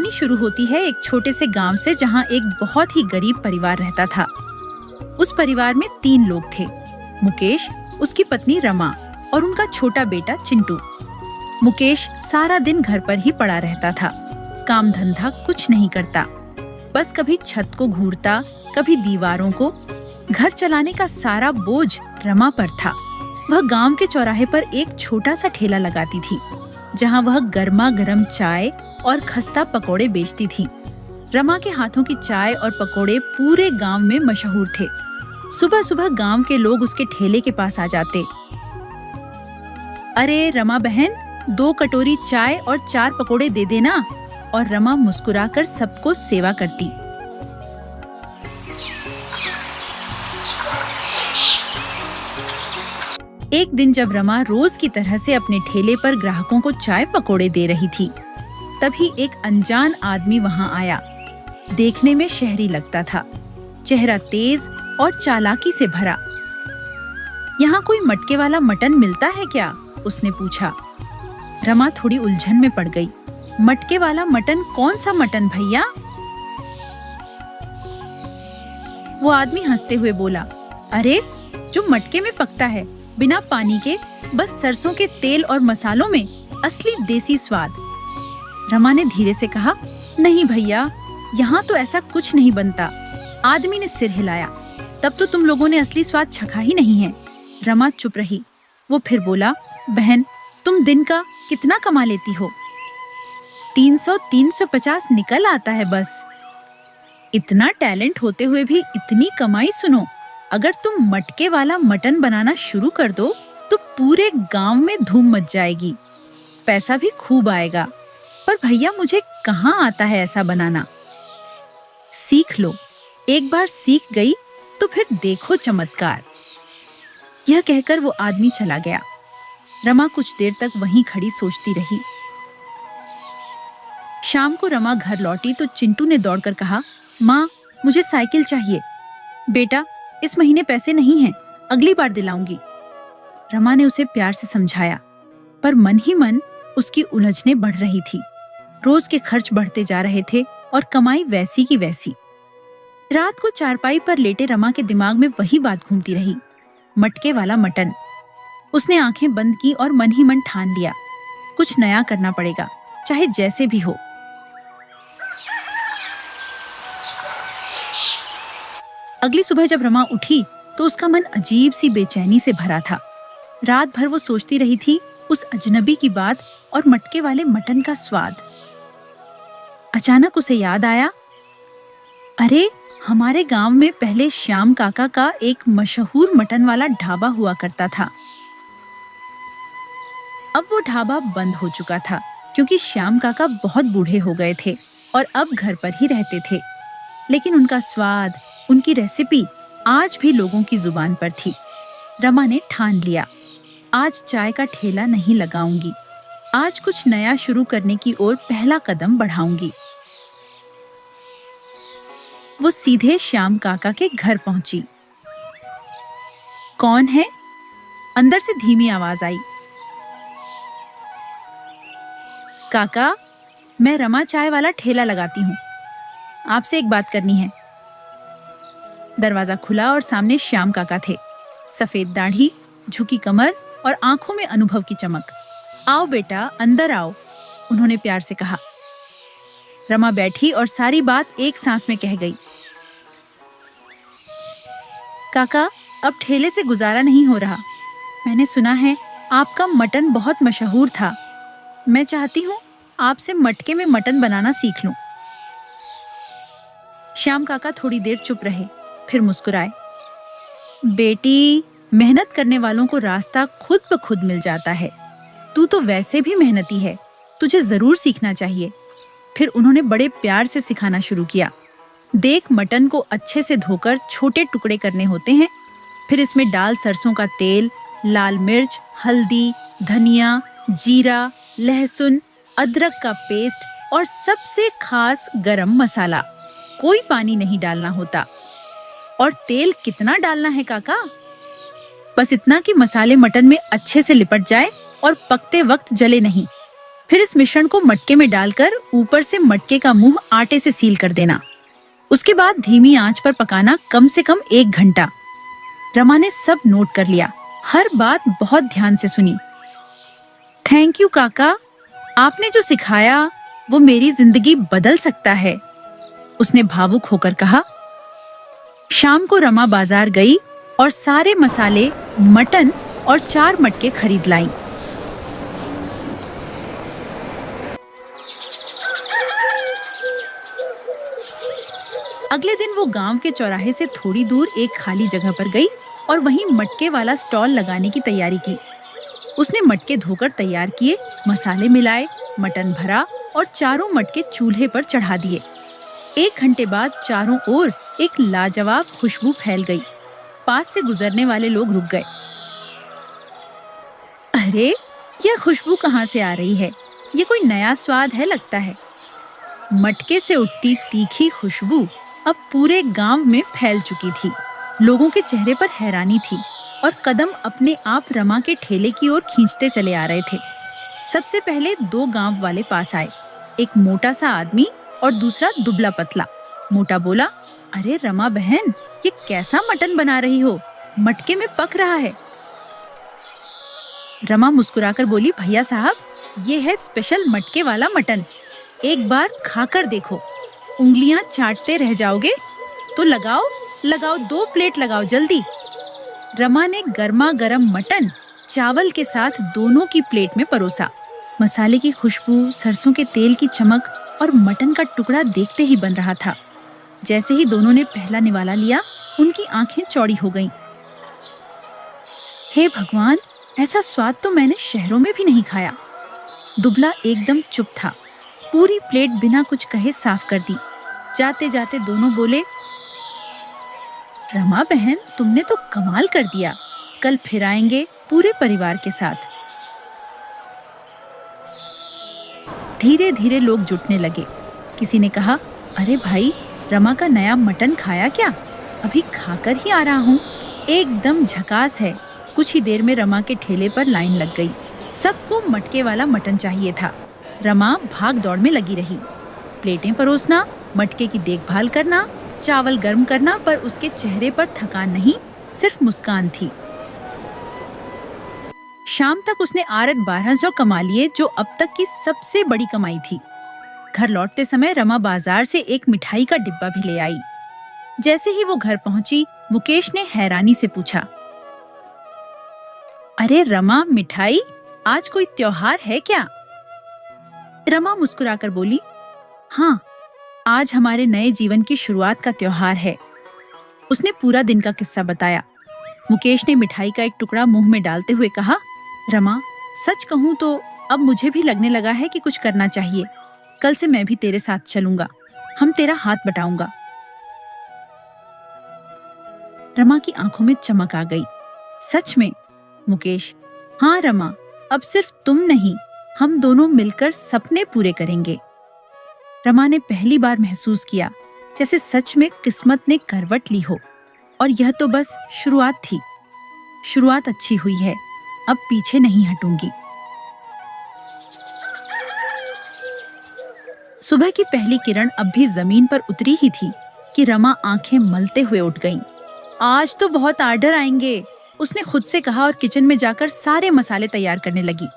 कहानी शुरू होती है एक छोटे से गांव से, जहां एक बहुत ही गरीब परिवार रहता था। उस परिवार में 3 लोग थे, मुकेश, उसकी पत्नी रमा और उनका छोटा बेटा चिंटू। मुकेश सारा दिन घर पर ही पड़ा रहता था, काम धंधा कुछ नहीं करता, बस कभी छत को घूरता, कभी दीवारों को। घर चलाने का सारा बोझ रमा पर था। वह गांव के चौराहे पर एक छोटा सा ठेला लगाती थी, जहां वह गर्मा गर्म चाय और खस्ता पकोड़े बेचती थी। रमा के हाथों की चाय और पकोड़े पूरे गांव में मशहूर थे। सुबह सुबह गांव के लोग उसके ठेले के पास आ जाते। अरे रमा बहन, 2 कटोरी चाय और 4 पकोड़े दे देना। और रमा मुस्कुराकर सबको सेवा करती। एक दिन जब रमा रोज की तरह से अपने ठेले पर ग्राहकों को चाय पकोड़े दे रही थी, तभी एक अनजान आदमी वहां आया। देखने में शहरी लगता था, चेहरा तेज और चालाकी से भरा। यहाँ कोई मटके वाला मटन मिलता है क्या? उसने पूछा। रमा थोड़ी उलझन में पड़ गई। मटके वाला मटन? कौन सा मटन भैया? वो आदमी हंसते हुए बोला, अरे जो मटके में पकता है, बिना पानी के, बस सरसों के तेल और मसालों में, असली देसी स्वाद। रमा ने धीरे से कहा, नहीं भैया, यहाँ तो ऐसा कुछ नहीं बनता। आदमी ने सिर हिलाया, तब तो तुम लोगों ने असली स्वाद चखा ही नहीं है। रमा चुप रही। वो फिर बोला, बहन, तुम दिन का कितना कमा लेती हो? 300-350 निकल आता है बस। इतना टैलेंट होते हुए भी इतनी कमाई? सुनो, अगर तुम मटके वाला मटन बनाना शुरू कर दो तो पूरे गांव में धूम मच जाएगी, पैसा भी खूब आएगा। पर भैया, मुझे कहाँ आता है ऐसा बनाना। सीख लो, एक बार सीख गई तो फिर देखो चमत्कार। यह कहकर वो आदमी चला गया। रमा कुछ देर तक वहीं खड़ी सोचती रही। शाम को रमा घर लौटी तो चिंटू ने दौड़कर कहा, माँ, मुझे साइकिल चाहिए। बेटा, इस महीने पैसे नहीं हैं, अगली बार दिलाऊंगी। रमा ने उसे प्यार से समझाया, पर मन ही मन उसकी उलझनें बढ़ रही थी। रोज के खर्च बढ़ते जा रहे थे और कमाई वैसी की वैसी। रात को चारपाई पर लेटे रमा के दिमाग में वही बात घूमती रही, मटके वाला मटन। उसने आंखें बंद की और मन ही मन ठान लिया, कुछ नया करना पड़ेगा, चाहे जैसे भी हो। अगली सुबह जब रमा उठी तो उसका मन अजीब सी बेचैनी से भरा था। रात भर वो सोचती रही थी उस अजनबी की बात और मटके वाले मटन का स्वाद। अचानक उसे याद आया, अरे हमारे गांव में पहले श्याम काका का एक मशहूर मटन वाला ढाबा हुआ करता था। अब वो ढाबा बंद हो चुका था, क्योंकि श्याम काका बहुत बूढ़े हो गए थे और अब घर पर ही रहते थे। लेकिन उनका स्वाद, उनकी रेसिपी आज भी लोगों की जुबान पर थी। रमा ने ठान लिया, आज चाय का ठेला नहीं लगाऊंगी, आज कुछ नया शुरू करने की ओर पहला कदम बढ़ाऊंगी। वो सीधे श्याम काका के घर पहुंची। कौन है? अंदर से धीमी आवाज आई। काका, मैं रमा चाय वाला ठेला लगाती हूँ, आपसे एक बात करनी है। दरवाजा खुला और सामने श्याम काका थे, सफेद दाढ़ी, झुकी कमर और आंखों में अनुभव की चमक। आओ बेटा, अंदर आओ, उन्होंने प्यार से कहा। रमा बैठी और सारी बात एक सांस में कह गई। काका, अब ठेले से गुजारा नहीं हो रहा। मैंने सुना है आपका मटन बहुत मशहूर था। मैं चाहती हूँ आपसे मटके में मटन बनाना सीख लूं। श्याम काका थोड़ी देर चुप रहे, फिर मुस्कुराए। बेटी, मेहनत करने वालों को रास्ता खुद ब खुद मिल जाता है। तू तो वैसे भी मेहनती है, तुझे जरूर सीखना चाहिए। फिर उन्होंने बड़े प्यार से सिखाना शुरू किया। देख, मटन को अच्छे से धोकर छोटे टुकड़े करने होते हैं। फिर इसमें डाल सरसों का तेल, लाल मिर्च, हल्दी, धनिया, जीरा, लहसुन, अदरक का पेस्ट और सबसे खास गरम मसाला। कोई पानी नहीं डालना होता। और तेल कितना डालना है काका? बस इतना कि मसाले मटन में अच्छे से लिपट जाए और पकते वक्त जले नहीं। फिर इस मिश्रण को मटके में डालकर ऊपर से मटके का मुंह आटे से सील कर देना। उसके बाद धीमी आंच पर पकाना कम से कम 1 घंटा। रमा ने सब नोट कर लिया, हर बात बहुत ध्यान से सुनी। थैंक यू काका, आपने जो सिखाया वो मेरी जिंदगी बदल सकता है, उसने भावुक होकर कहा। शाम को रमा बाजार गई और सारे मसाले, मटन और 4 मटके खरीद लाई। अगले दिन वो गांव के चौराहे से थोड़ी दूर एक खाली जगह पर गई और वहीं मटके वाला स्टॉल लगाने की तैयारी की। उसने मटके धोकर तैयार किए, मसाले मिलाए, मटन भरा और चारों मटके चूल्हे पर चढ़ा दिए। 1 घंटे बाद चारों ओर एक लाजवाब खुशबू फैल गई। पास से गुजरने वाले लोग रुक गए। अरे, यह खुशबू कहाँ से आ रही है? ये कोई नया स्वाद है लगता है। मटके से उठती तीखी खुशबू अब पूरे गांव में फैल चुकी थी। लोगों के चेहरे पर हैरानी थी और कदम अपने आप रमा के ठेले की ओर खींचते चले आ रहे थे। सबसे पहले 2 गांव वाले पास आए, एक मोटा सा आदमी और दूसरा दुबला पतला। मोटा बोला, अरे रमा बहन, ये कैसा मटन बना रही हो? मटके में पक रहा है। रमा मुस्कुराकर बोली, भैया साहब, ये है स्पेशल मटके वाला मटन, एक बार खाकर देखो। उंगलियां चाटते रह जाओगे तो लगाओ 2 प्लेट लगाओ जल्दी। रमा ने गर्मा गर्म मटन चावल के साथ दोनों की प्लेट में परोसा। मसाले की खुशबू, सरसों के तेल की चमक और मटन का टुकड़ा देखते ही बन रहा था। जैसे ही दोनों ने पहला निवाला लिया, उनकी आंखें चौड़ी हो गईं। हे भगवान, ऐसा स्वाद तो मैंने शहरों में भी नहीं खाया। दुबला एकदम चुप था, पूरी प्लेट बिना कुछ कहे साफ कर दी। जाते जाते दोनों बोले, रमा बहन, तुमने तो कमाल कर दिया। कल फिर आएंगे पूरे परिवार के साथ। धीरे धीरे लोग जुटने लगे। किसी ने कहा, अरे भाई, रमा का नया मटन खाया क्या? अभी खाकर ही आ रहा हूँ, एकदम झकास है। कुछ ही देर में रमा के ठेले पर लाइन लग गई। सबको मटके वाला मटन चाहिए था। रमा भाग दौड़ में लगी रही, प्लेटें परोसना, मटके की देखभाल करना, चावल गर्म करना, पर उसके चेहरे पर थकान नहीं, सिर्फ मुस्कान थी। शाम तक उसने आरत 1200 कमा लिए, जो अब तक की सबसे बड़ी कमाई थी। घर लौटते समय रमा बाजार से एक मिठाई का डिब्बा भी ले आई। जैसे ही वो घर पहुंची, मुकेश ने हैरानी से पूछा, अरे रमा, मिठाई? आज कोई त्योहार है क्या? रमा मुस्कुराकर बोली, हाँ, आज हमारे नए जीवन की शुरुआत का त्योहार है। उसने पूरा दिन का किस्सा बताया। मुकेश ने मिठाई का एक टुकड़ा मुंह में डालते हुए कहा, रमा, सच कहूँ तो अब मुझे भी लगने लगा है कि कुछ करना चाहिए। कल से मैं भी तेरे साथ चलूंगा, हम तेरा हाथ बटाऊंगा। रमा की आंखों में चमक आ गई। सच में? मुकेश, हाँ रमा, अब सिर्फ तुम नहीं, हम दोनों मिलकर सपने पूरे करेंगे। रमा ने पहली बार महसूस किया जैसे सच में किस्मत ने करवट ली हो। और यह तो बस शुरुआत थी। शुरुआत अच्छी हुई है, अब पीछे नहीं हटूंगी। सुबह की पहली किरण अब भी जमीन पर उतरी ही थी कि रमा आंखें मलते हुए उठ गईं। आज तो बहुत आर्डर आएंगे, उसने खुद से कहा और किचन में जाकर सारे मसाले तैयार करने लगी।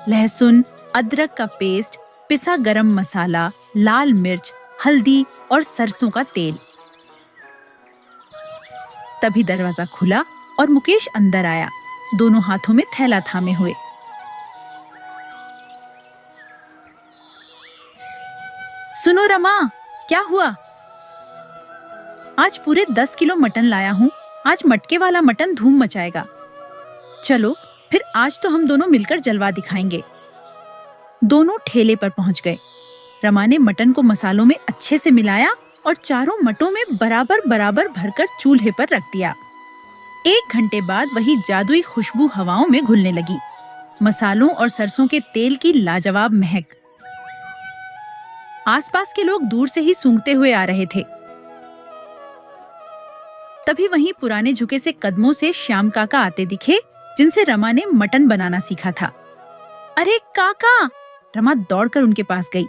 लहसुन, अदरक का पेस्ट, पिसा गरम मसाला, लाल मिर्च, हल्दी और सरसों का तेल। तभी दरवाजा खुला और मुकेश अंदर आया, दोनों हाथों में थैला थामे हुए। सुनो रमा, क्या हुआ? आज पूरे 10 किलो मटन लाया हूँ। आज मटके वाला मटन धूम मचाएगा। चलो फिर, आज तो हम दोनों मिलकर जलवा दिखाएंगे। दोनों ठेले पर पहुंच गए। रमा ने मटन को मसालों में अच्छे से मिलाया और चारों मटों में बराबर बराबर भरकर चूल्हे पर रख दिया। 1 घंटे बाद वही जादुई खुशबू हवाओं में घुलने लगी, मसालों और सरसों के तेल की लाजवाब महक। आसपास के लोग दूर से ही सूंघते हुए आ रहे थे। तभी वहीं पुराने झुके से कदमों से श्याम काका आते दिखे, जिनसे रमा ने मटन बनाना सीखा था। अरे काका, रमा दौड़कर उनके पास गई।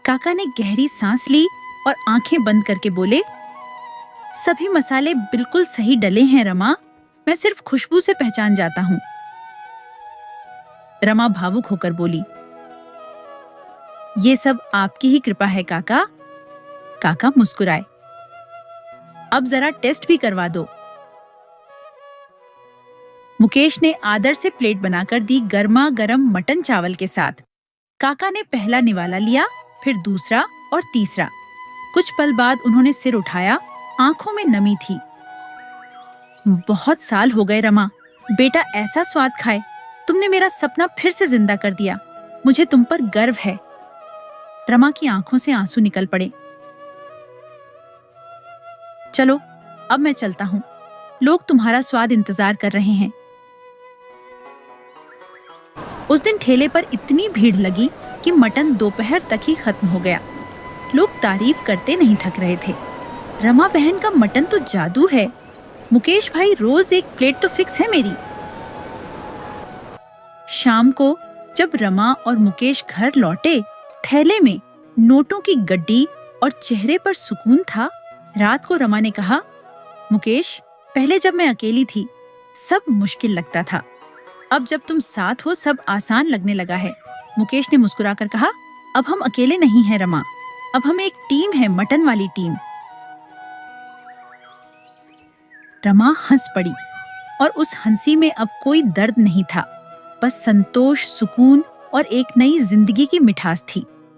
काका ने गहरी सांस ली और आंखें बंद करके बोले, सभी मसाले बिल्कुल सही डले हैं रमा, मैं सिर्फ खुशबू से पहचान जाता हूं। रमा भावुक होकर बोली, ये सब आपकी ही कृपा है काका। काका मुस्कुराए। अब जरा टेस्ट भी करवा दो। मुकेश ने आदर से प्लेट बनाकर दी गर्मा गर्म मटन चावल के साथ। काका ने पहला निवाला लिया, फिर दूसरा और तीसरा। कुछ पल बाद उन्होंने सिर उठाया, आंखों में नमी थी। बहुत साल हो गए रमा, बेटा ऐसा स्वाद खाए। तुमने मेरा सपना फिर से जिंदा कर दिया। मुझे तुम पर गर्व है। रमा की आंखों से आंसू निकल पड़े। चलो अब मैं चलता हूं, लोग तुम्हारा स्वाद इंतजार कर रहे हैं। उस दिन ठेले पर इतनी भीड़ लगी कि मटन दोपहर तक ही खत्म हो गया। लोग तारीफ करते नहीं थक रहे थे। रमा बहन का मटन तो जादू है। मुकेश भाई रोज एक प्लेट तो फिक्स है मेरी। शाम को जब रमा और मुकेश घर लौटे, थैले में नोटों की गड्डी और चेहरे पर सुकून था। रात को रमा ने कहा, मुकेश, पहले जब मैं अकेली थी सब मुश्किल लगता था, अब जब तुम साथ हो सब आसान लगने लगा है। मुकेश ने मुस्कुराकर कहा, अब हम अकेले नहीं हैं रमा, अब हम एक टीम है, मटन वाली टीम। रमा हंस पड़ी और उस हंसी में अब कोई दर्द नहीं था, बस संतोष, सुकून और एक नई जिंदगी की मिठास थी।